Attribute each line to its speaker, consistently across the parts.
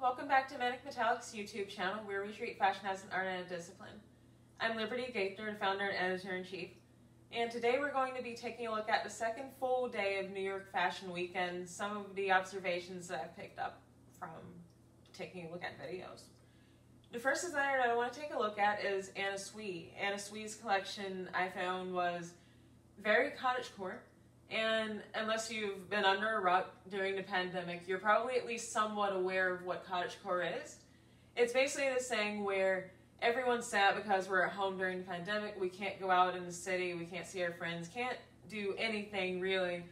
Speaker 1: welcome back to Manic Metallic's YouTube channel where we treat fashion as an art and a discipline. I'm Liberty Gaither, founder and editor-in-chief, and today we're going to be taking a look at the second full day of New York Fashion Week and some of the observations that I've picked up from taking a look at videos. The first designer that I want to take a look at is nyfw. nyfw's collection I found was very cottagecore. And unless you've been under a rock during the pandemic, you're probably at least somewhat aware of what cottagecore is. It's basically this thing where everyone's sad because we're at home during the pandemic, we can't go out in the city, we can't see our friends, can't do anything really.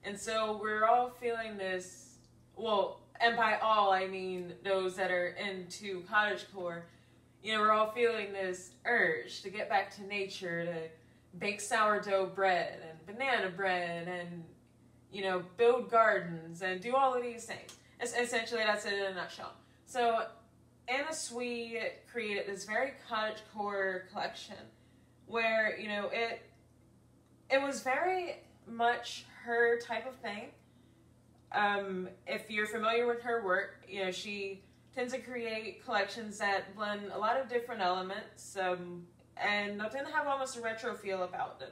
Speaker 1: And so we're all feeling this, well, and by all I mean those that are into cottagecore, you know, we're all feeling this urge to get back to nature, to bake sourdough bread and banana bread and, you know, build gardens and do all of these things. Essentially, that's it in a nutshell. So nyfw created this very cottagecore collection where, you know, it was very much her type of thing. If you're familiar with her work, you know, she tends to create collections that blend a lot of different elements, and they'll tend to have almost a retro feel about them.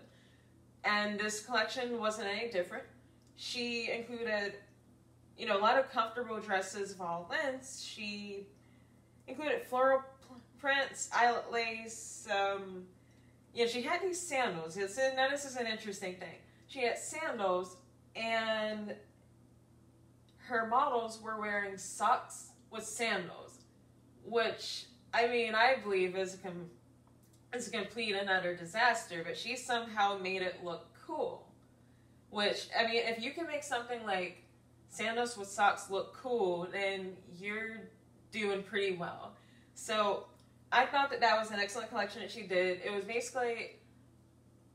Speaker 1: And this collection wasn't any different. She included, you know, a lot of comfortable dresses of all lengths. She included floral prints, eyelet lace. You know, she had these sandals. Now this is an interesting thing. She had sandals, and her models were wearing socks with sandals, which, I mean, I believe is a complete and utter disaster, but she somehow made it look cool. Which, I mean, if you can make something like sandals with socks look cool, then you're doing pretty well. So I thought that that was an excellent collection that she did. It was basically,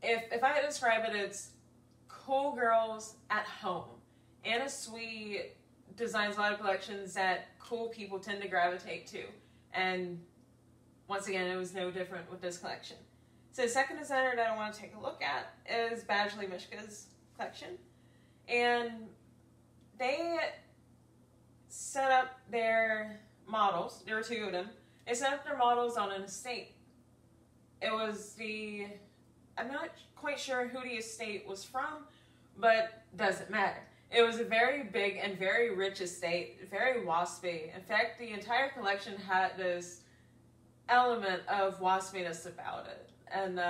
Speaker 1: if I had to describe it, it's cool girls at home. nyfw designs a lot of collections that cool people tend to gravitate to, and once again, it was no different with this collection. So the second designer that I want to take a look at is Badgley Mishka's collection. And they set up their models, there were two of them, they set up their models on an estate. It was I'm not quite sure who the estate was from, but doesn't matter. It was a very big and very rich estate, very waspy. In fact, the entire collection had this element of waspiness about it, and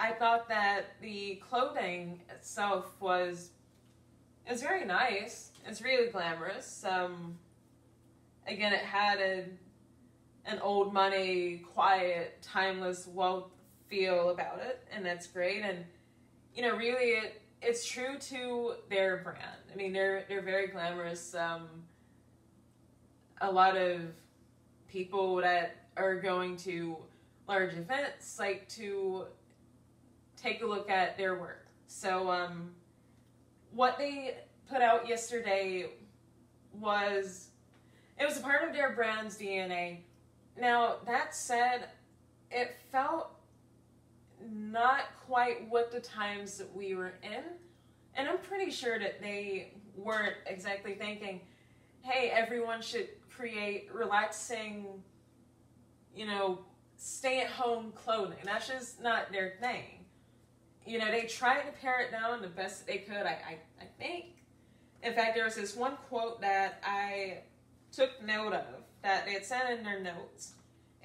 Speaker 1: I thought that the clothing itself was very nice. It's really glamorous. Again, it had an old money, quiet, timeless wealth feel about it, and that's great. And you know, really, it's true to their brand. I mean, they're very glamorous. A lot of people that are going to large events like to take a look at their work. So what they put out yesterday was a part of their brand's DNA. Now, that said, it felt not quite what the times that we were in, and I'm pretty sure that they weren't exactly thinking, hey, everyone should create relaxing, you know, stay-at-home clothing. That's just not their thing. You know, they tried to pare it down the best they could, I think. In fact, there was this one quote that I took note of that they had said in their notes.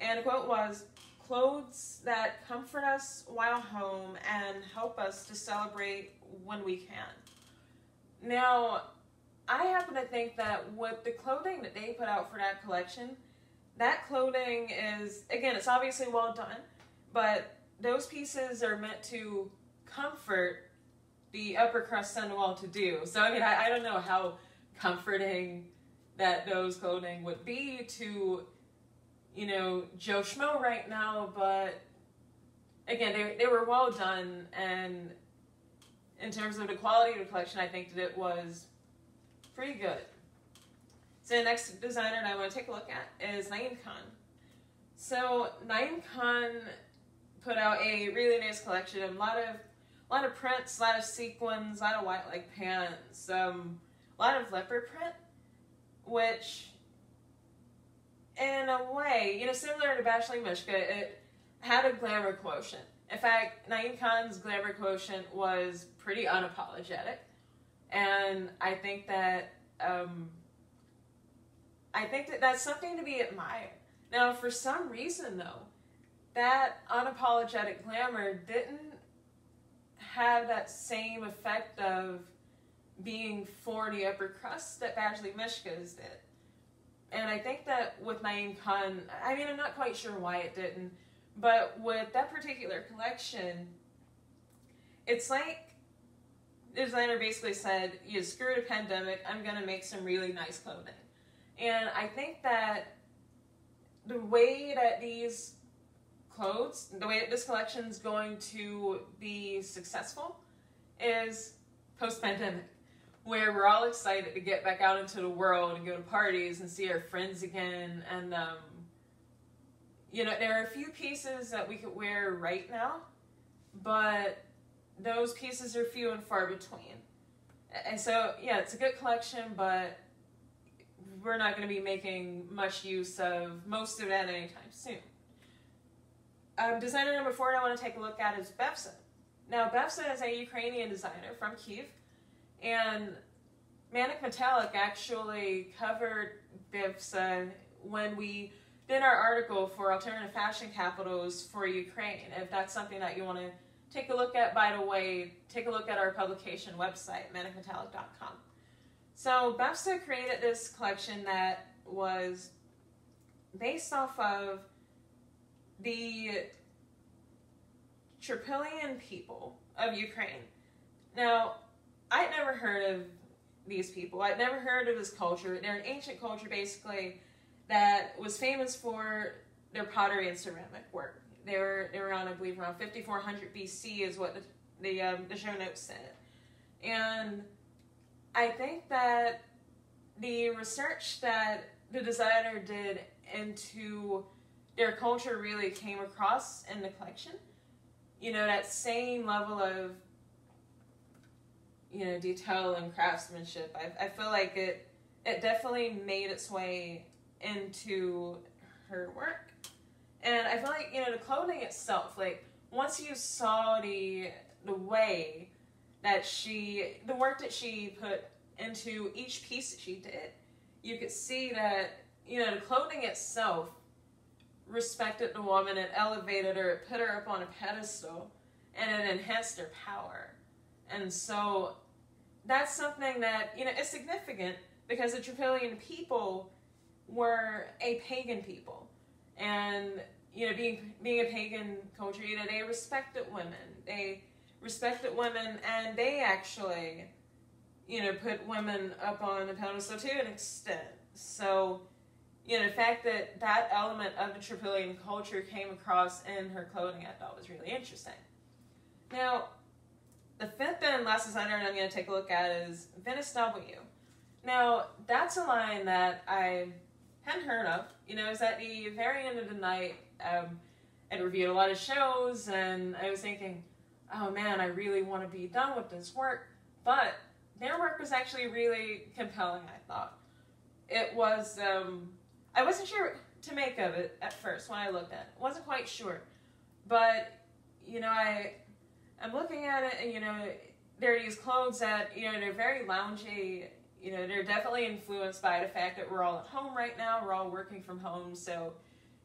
Speaker 1: And the quote was, "Clothes that comfort us while home and help us to celebrate when we can." Now, I happen to think that with the clothing that they put out for that collection, that clothing is, again, it's obviously well done, but those pieces are meant to comfort the upper crust and well-to-do. So, I mean, I don't know how comforting that those clothing would be to, you know, Joe Schmo right now, but again, they were well done, and in terms of the quality of the collection, I think that it was pretty good. So the next designer that I want to take a look at is nyfw. So nyfw put out a really nice collection, a lot of prints, a lot of sequins, a lot of white leg pants, a lot of leopard print. which in a way, similar to Bashley Mishka, it had a glamour quotient. In fact, Naeem Khan's glamour quotient was pretty unapologetic, and I think that that's something to be admired. Now, for some reason, though, that unapologetic glamour didn't have that same effect of being for the upper crust that Bashley Mishka's did. And I think that with Naeem Khan, I'm not quite sure why it didn't, but with that particular collection, it's like the designer basically said, screw the pandemic, I'm going to make some really nice clothing. And I think that the way that this collection is going to be successful is post-pandemic, where we're all excited to get back out into the world and go to parties and see our friends again. And, there are a few pieces that we could wear right now, but those pieces are few and far between. And so, yeah, it's a good collection, but we're not going to be making much use of most of that anytime soon. Designer number 4 I want to take a look at is Bevsa. Now, Bevsa is a Ukrainian designer from Kyiv, and Manic Metallic actually covered Bevsa when we did our article for Alternative Fashion Capitals for Ukraine. If that's something that you want to take a look at, by the way, take a look at our publication website, manicmetallic.com. So Bevsa created this collection that was based off of the Trypillian people of Ukraine. Now, I'd never heard of these people. I'd never heard of this culture. They're an ancient culture, basically, that was famous for their pottery and ceramic work. They were around, I believe, around 5400 BC is what the show notes said. And I think that the research that the designer did into their culture really came across in the collection. That same level of, detail and craftsmanship. I feel like it definitely made its way into her work. And I feel like, the clothing itself, like, once you saw the way that the work that she put into each piece that she did, you could see that, the clothing itself respected the woman, it elevated her, it put her up on a pedestal, and it enhanced her power. And so that's something that, is significant, because the Trypillian people were a pagan people. And, being a pagan culture, they respected women. They respected women, and they actually, put women up on a pedestal to an extent. So, the fact that that element of the Trypillian culture came across in her clothing, I thought was really interesting. Now, the 5th and last designer I'm going to take a look at is Venice W. Now, that's a line that I hadn't heard of. It was at the very end of the night. I'd reviewed a lot of shows, and I was thinking, oh man, I really want to be done with this work. But their work was actually really compelling, I thought. It was, I wasn't sure to make of it at first when I looked at it. Wasn't quite sure. But, I'm looking at it, and, there are these clothes that, they're very loungy. They're definitely influenced by the fact that we're all at home right now. We're all working from home, so,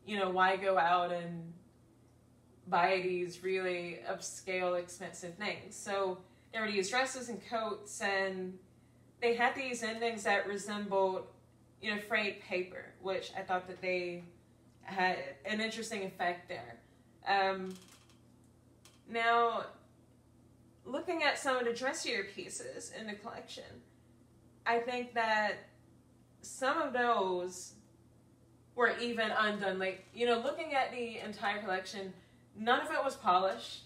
Speaker 1: why go out and buy these really upscale, expensive things? So there were these dresses and coats, and they had these endings that resembled, frayed paper, which I thought that they had an interesting effect there. Now, looking at some of the dressier pieces in the collection, I think that some of those were even undone. Like, looking at the entire collection, none of it was polished.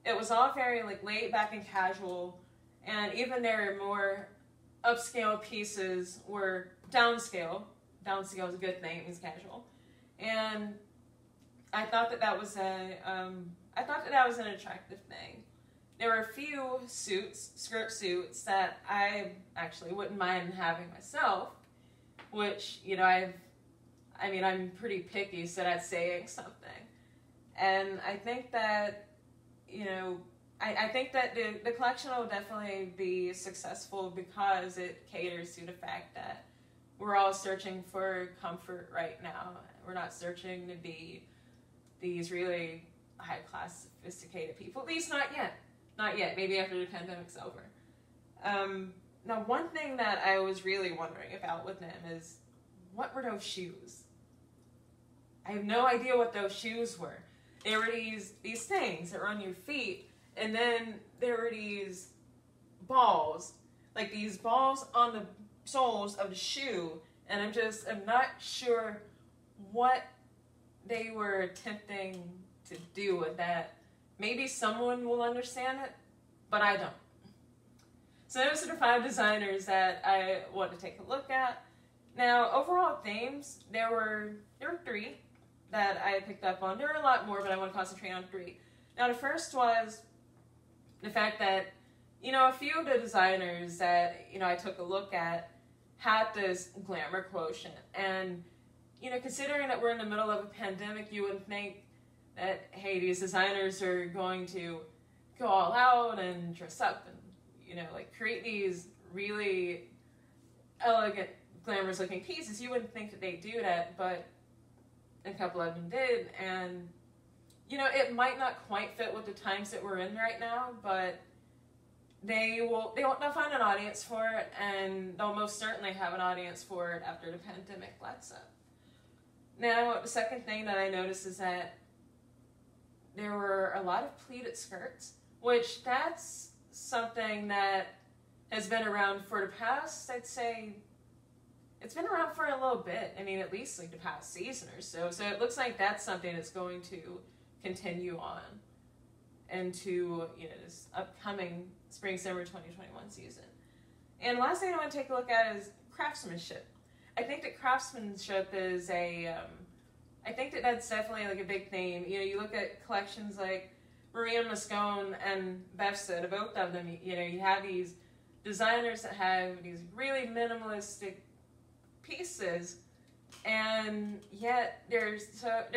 Speaker 1: It was all very, laid back and casual. And even their more upscale pieces were downscale. Downscale is a good thing, it means casual. And I thought that that was an attractive thing. There were a few skirt suits that I actually wouldn't mind having myself. which, you know, I'm pretty picky, so that's saying something. And I think that, you know, I think that the collection will definitely be successful because it caters to the fact that we're all searching for comfort right now. We're not searching to be these really high-class, sophisticated people. At least not yet. Not yet. Maybe after the pandemic's over. Now, one thing that I was really wondering about with them is, what were those shoes? I have no idea what those shoes were. They were these things that were on your feet, and then there were these balls, like these balls on the soles of the shoe, and I'm not sure what they were attempting to do with that. Maybe someone will understand it, but I don't. So those are the 5 designers that I want to take a look at. Now, overall themes, there were 3 that I picked up on. There are a lot more, but I want to concentrate on 3. Now, the first was the fact that, you know, a few of the designers that, you know, I took a look at had this glamour quotient. And, you know, considering that we're in the middle of a pandemic, you wouldn't think that, hey, these designers are going to go all out and dress up and, you know, like create these really elegant, glamorous looking pieces. You wouldn't think that they do that, but a couple of them did. And, you know, it might not quite fit with the times that we're in right now, but they'll find an audience for it, and they'll most certainly have an audience for it after the pandemic lets up. Now, the second thing that I noticed is that there were a lot of pleated skirts, which that's something that has been around for the past, I'd say, it's been around for a little bit. I mean, at least like the past season or so. So it looks like that's something that's going to continue on into, you know, this upcoming spring-summer 2021 season. And the last thing I want to take a look at is craftsmanship. I think that craftsmanship is I think that that's definitely like a big theme. You know, you look at collections like Maria Moscone and Befsa, the both of them, you know, you have these designers that have these really minimalistic pieces, and yet they're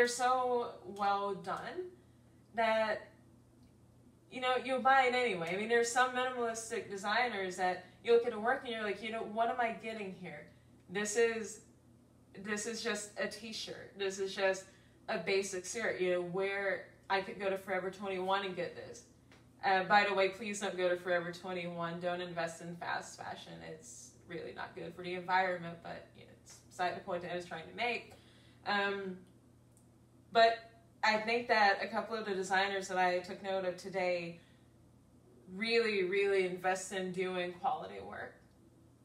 Speaker 1: so well done that, you know, you'll buy it anyway. I mean, there's some minimalistic designers that you look at the work and you're like, you know, what am I getting here? This is just a t-shirt. This is just a basic shirt, you know, where I could go to Forever 21 and get this. By the way, please don't go to Forever 21. Don't invest in fast fashion. It's really not good for the environment, but, you know, it's beside the point that I was trying to make. But I think that a couple of the designers that I took note of today really, really invest in doing quality work.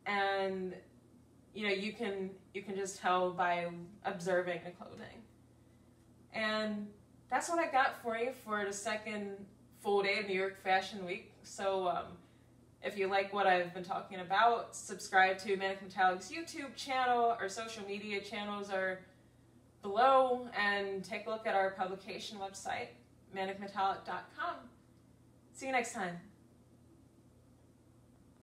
Speaker 1: And, you know, you can just tell by observing the clothing. And that's what I got for you for the second full day of New York Fashion Week. So if you like what I've been talking about, subscribe to Manic Metallic's YouTube channel. Our social media channels are below, and take a look at our publication website, manicmetallic.com. See you next time.